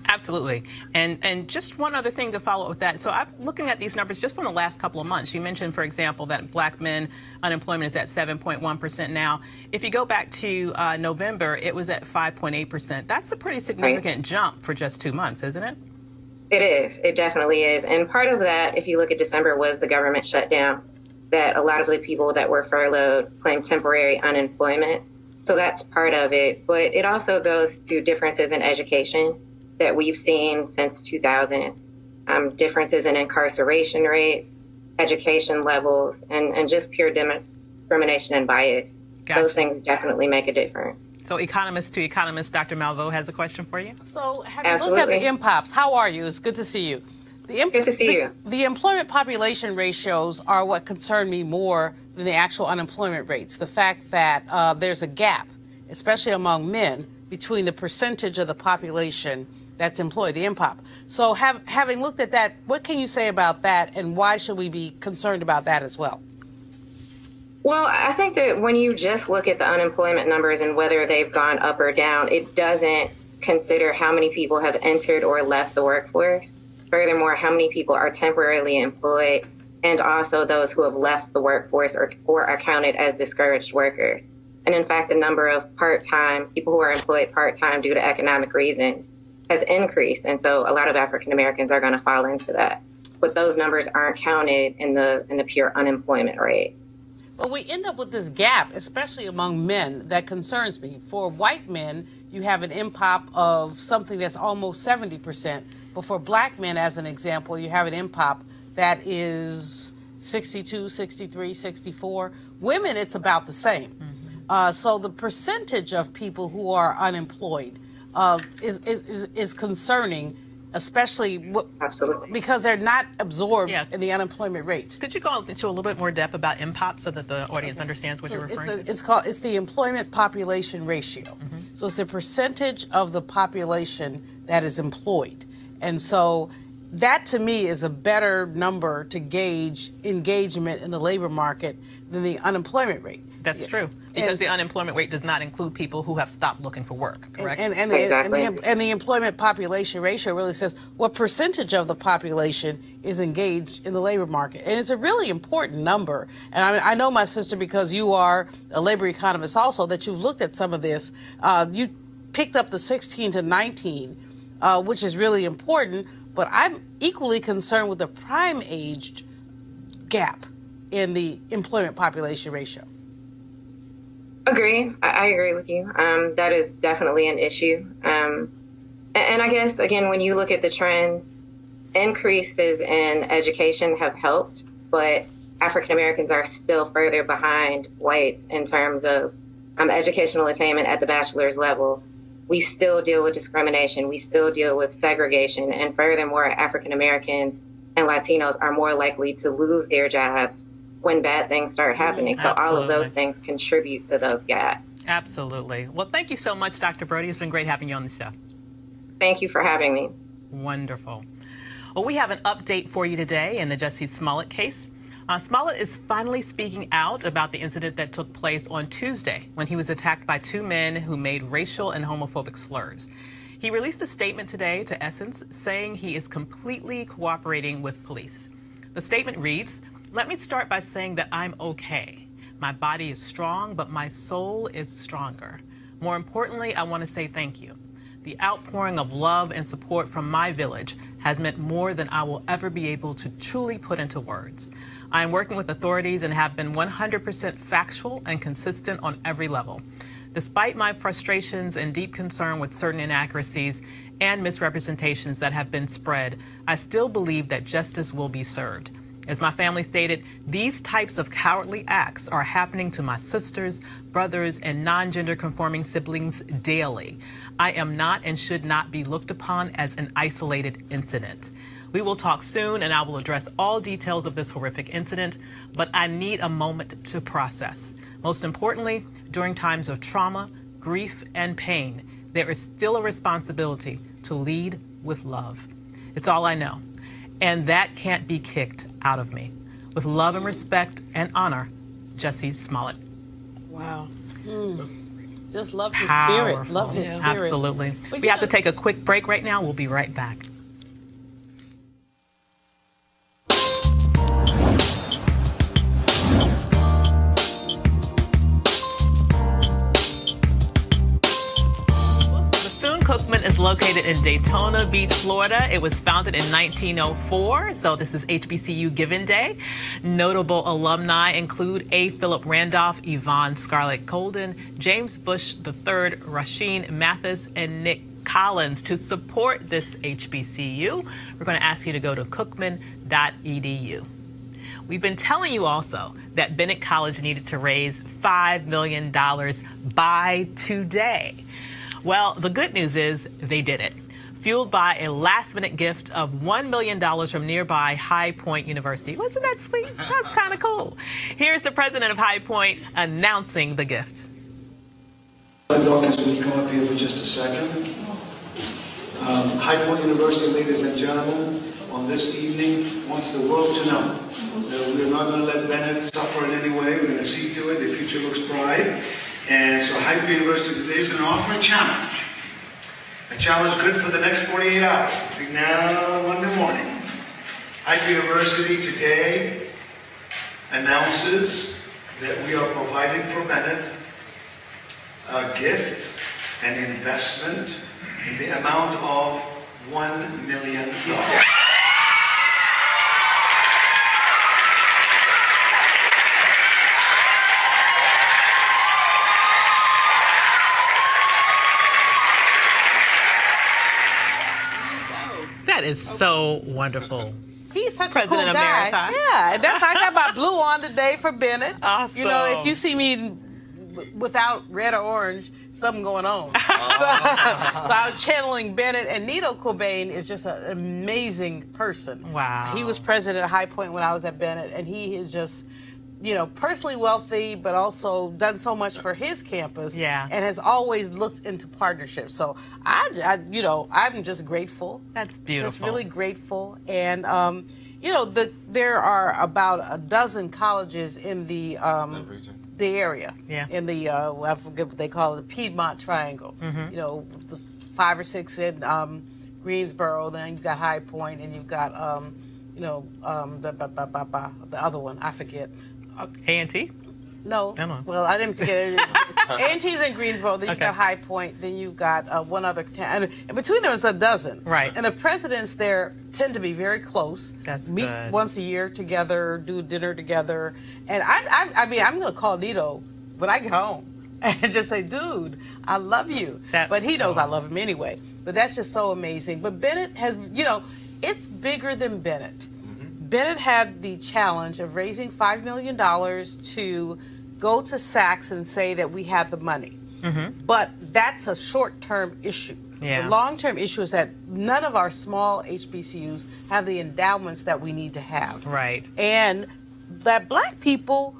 Absolutely. And just one other thing to follow up with that. So I'm looking at these numbers just from the last couple of months. You mentioned, for example, that black men unemployment is at 7.1% now. If you go back to November, it was at 5.8%. That's a pretty significant jump for just 2 months, isn't it? It is. It definitely is. And part of that, if you look at December, was the government shutdown, that a lot of the people that were furloughed claimed temporary unemployment. So that's part of it. But it also goes to differences in education that we've seen since 2000, differences in incarceration rate, education levels, and just pure discrimination and bias. Gotcha. Those things definitely make a difference. So economist to economist, Dr. Malveaux has a question for you. So have you looked at the MPOPs? How are you? It's good to see you. Good to see you. The employment population ratios are what concern me more than the actual unemployment rates. The fact that there's a gap, especially among men, between the percentage of the population that's employed, the MPOP. So having looked at that, what can you say about that, and why should we be concerned about that as well? Well, I think that when you just look at the unemployment numbers and whether they've gone up or down, it doesn't consider how many people have entered or left the workforce. Furthermore, how many people are temporarily employed, and also those who have left the workforce or are counted as discouraged workers. And in fact, the number of people who are employed part-time due to economic reasons has increased. And so a lot of African Americans are going to fall into that. But those numbers aren't counted in the pure unemployment rate. Well, we end up with this gap, especially among men, that concerns me. For white men, you have an impop of something that's almost 70%. But for black men, as an example, you have an impop that is 62, 63, 64. Women, it's about the same. So the percentage of people who are unemployed is concerning, especially because they're not absorbed in the unemployment rate. Could you go into a little bit more depth about impop so that the audience understands what you're referring to? It's the employment population ratio. So it's the percentage of the population that is employed. And so that, to me, is a better number to gauge engagement in the labor market than the unemployment rate. That's true, because the unemployment rate does not include people who have stopped looking for work, correct? And the employment population ratio really says what percentage of the population is engaged in the labor market. And it's a really important number. And I know, my sister, because you are a labor economist also, that you've looked at some of this. You picked up the 16 to 19, which is really important. But I'm equally concerned with the prime-aged gap in the employment population ratio. Agree. I agree with you. That is definitely an issue. And I guess, again, when you look at the trends, increases in education have helped, but African Americans are still further behind whites in terms of educational attainment at the bachelor's level. We still deal with discrimination. We still deal with segregation. And furthermore, African Americans and Latinos are more likely to lose their jobs when bad things start happening. So all of those things contribute to those gaps. Absolutely. Well, thank you so much, Dr. Brody. It's been great having you on the show. Thank you for having me. Wonderful. Well, we have an update for you today in the Jussie Smollett case. Smollett is finally speaking out about the incident that took place on Tuesday when he was attacked by two men who made racial and homophobic slurs. He released a statement today to Essence saying he is completely cooperating with police. The statement reads, "Let me start by saying that I'm okay. My body is strong, but my soul is stronger. More importantly, I want to say thank you. The outpouring of love and support from my village has meant more than I will ever be able to truly put into words. I am working with authorities and have been 100% factual and consistent on every level. Despite my frustrations and deep concern with certain inaccuracies and misrepresentations that have been spread, I still believe that justice will be served. As my family stated, these types of cowardly acts are happening to my sisters, brothers, and non-gender conforming siblings daily. I am not and should not be looked upon as an isolated incident. We will talk soon, and I will address all details of this horrific incident, but I need a moment to process. Most importantly, during times of trauma, grief, and pain, there is still a responsibility to lead with love. It's all I know, and that can't be kicked out of me. With love and respect and honor, Jussie Smollett." Wow. Just love his spirit. Love his spirit. Absolutely. We have to take a quick break right now. We'll be right back. Cookman is located in Daytona Beach, Florida. It was founded in 1904, so this is HBCU Giving Day. Notable alumni include A. Philip Randolph, Yvonne Scarlett Colden, James Bush III, Rasheen Mathis, and Nick Collins. To support this HBCU, we're going to ask you to go to cookman.edu. We've been telling you also that Bennett College needed to raise $5 million by today. Well, the good news is they did it, fueled by a last-minute gift of $1 million from nearby High Point University. Wasn't that sweet? That's kind of cool. Here's the president of High Point announcing the gift. Dawkins, will you come up here for just a second? High Point University, ladies and gentlemen, on this evening wants the world to know that we're not going to let Bennett suffer in any way. We're going to see to it. The future looks bright. And so High Point University today is going to offer a challenge. A challenge good for the next 48 hours, between now and Monday morning. High Point University today announces that we are providing for Bennett a gift, an investment in the amount of $1 million. is so wonderful. He's such President a cool guy. Emeritus. Yeah, and that's I got my blue on today for Bennett. Awesome. You know, if you see me without red or orange, something going on. So I was channeling Bennett, and Nito Cobain is just an amazing person. Wow. He was president at High Point when I was at Bennett, and he is just, you know, personally wealthy, but also done so much for his campus. Yeah. And has always looked into partnerships. So you know, I'm just grateful. That's beautiful. Just really grateful. And you know, there are about a dozen colleges in the area. Yeah. In the I forget what they call it, the Piedmont Triangle. Mhm. You know, the 5 or 6 in Greensboro. Then you've got High Point, and you've got you know, the other one, I forget. A&T? No. No. Well, I didn't forget. A&T's in Greensboro. Then you've got High Point. Then you've got one other town. And between them is a dozen. Right. And the presidents there tend to be very close. That's Meet good. once a year together, do dinner together. And I mean, I'm going to call Nito when I get home and just say, dude, I love you. But he knows I love him anyway. But that's just so amazing. But Bennett has, you know, it's bigger than Bennett. Bennett had the challenge of raising $5 million to go to Saks and say that we have the money. But that's a short-term issue. Yeah. The long-term issue is that none of our small HBCUs have the endowments that we need to have. Right. And that black people,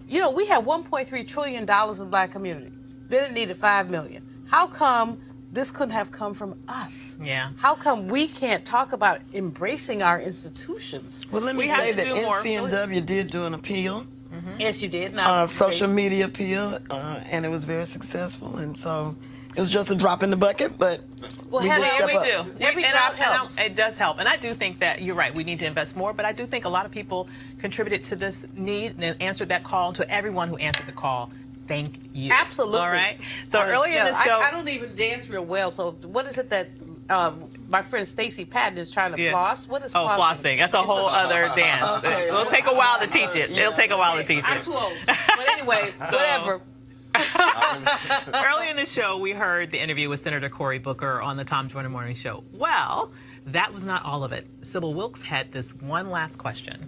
you know, we have $1.3 trillion in the black community. Bennett needed $5 million. How come this couldn't have come from us? Yeah. How come we can't talk about embracing our institutions? Well, let me say that NCNW did do an appeal. Yes, you did. Social media appeal, and it was very successful. And so it was just a drop in the bucket, but Well, we Heather, will step we up. do. Every drop helps. It does help. And I do think that you're right. We need to invest more. But I do think a lot of people contributed to this need and answered that call. To everyone who answered the call, thank you. Absolutely. All right. So earlier in the show, I don't even dance real well. So what is it that my friend Stacey Patton is trying to floss? What is flossing? Flossing. That's a whole other dance. Okay. It'll take a while to teach it. It'll take a while to teach it. I'm too old. But anyway, whatever. Earlier in the show, we heard the interview with Senator Cory Booker on the Tom Joyner Morning Show. Well, that was not all of it. Sybil Wilkes had this one last question.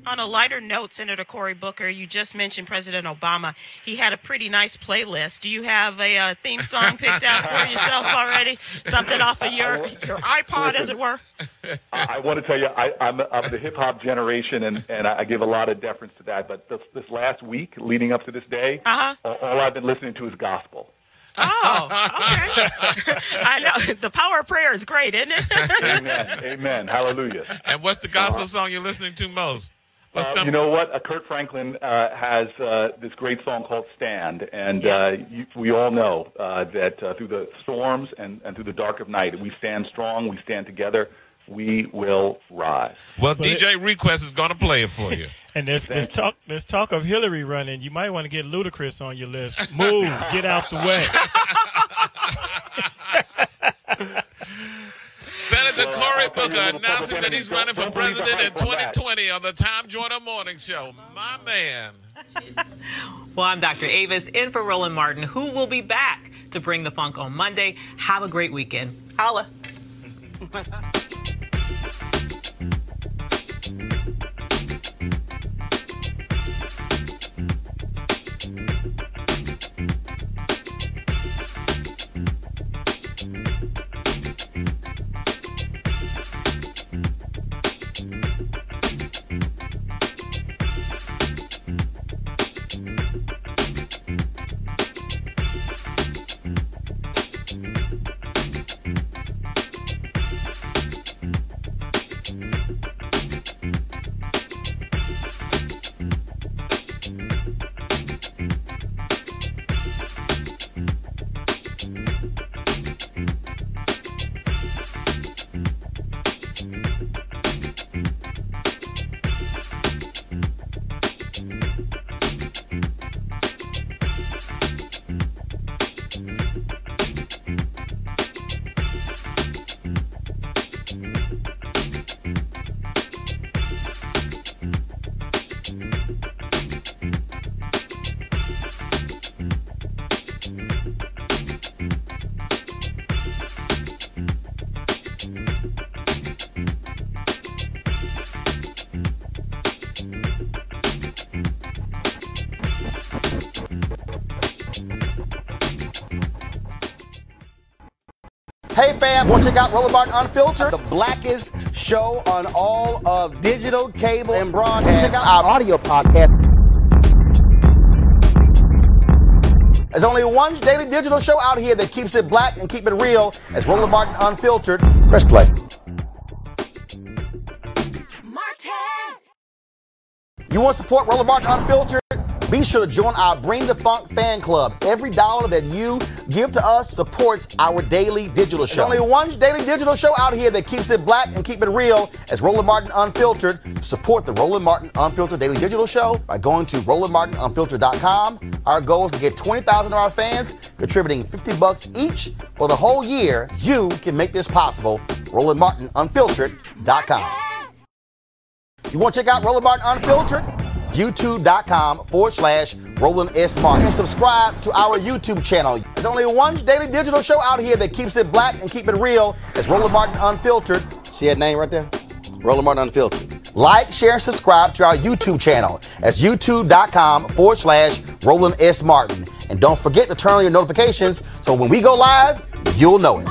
On a lighter note, Senator Cory Booker, you just mentioned President Obama. He had a pretty nice playlist. Do you have a theme song picked out for yourself already? Something off of your iPod, as it were? I want to tell you, I'm the hip-hop generation, and I give a lot of deference to that. But this last week, leading up to this day, all I've been listening to is gospel. Oh, okay. I know. The power of prayer is great, isn't it? Amen. Amen. Hallelujah. And what's the gospel song you're listening to most? You know what? Kurt Franklin has this great song called Stand. And we all know that through the storms and through the dark of night, we stand strong, we stand together, we will rise. Well, DJ Request is going to play it for you. And there's talk of Hillary running. You might want to get Ludacris on your list. Move, get out the way. Senator Cory Booker announcing that he's running for president in 2020 on the Tom Joyner Morning Show. My man. Well, I'm Dr. Avis, in for Roland Martin, who will be back to bring the funk on Monday. Have a great weekend. Holla. Hey fam, want to check out Roland Martin Unfiltered, the blackest show on all of digital, cable, and broadcast. Check out our audio podcast. There's only one daily digital show out here that keeps it black and keep it real. It's Roland Martin Unfiltered. Press play. You want to support Roland Martin Unfiltered? Be sure to join our Bring the Funk fan club. Every dollar that you give to us supports our daily digital show. There's only one daily digital show out here that keeps it black and keep it real. It's Roland Martin Unfiltered. Support the Roland Martin Unfiltered daily digital show by going to RolandMartinUnfiltered.com. Our goal is to get 20,000 of our fans contributing $50 each for the whole year. You can make this possible. RolandMartinUnfiltered.com. You want to check out Roland Martin Unfiltered? YouTube.com/Roland S. Martin. And subscribe to our YouTube channel. There's only one daily digital show out here that keeps it black and keep it real. It's Roland Martin Unfiltered. See that name right there? Roland Martin Unfiltered. Like, share, and subscribe to our YouTube channel. That's YouTube.com/Roland S. Martin. And don't forget to turn on your notifications so when we go live, you'll know it.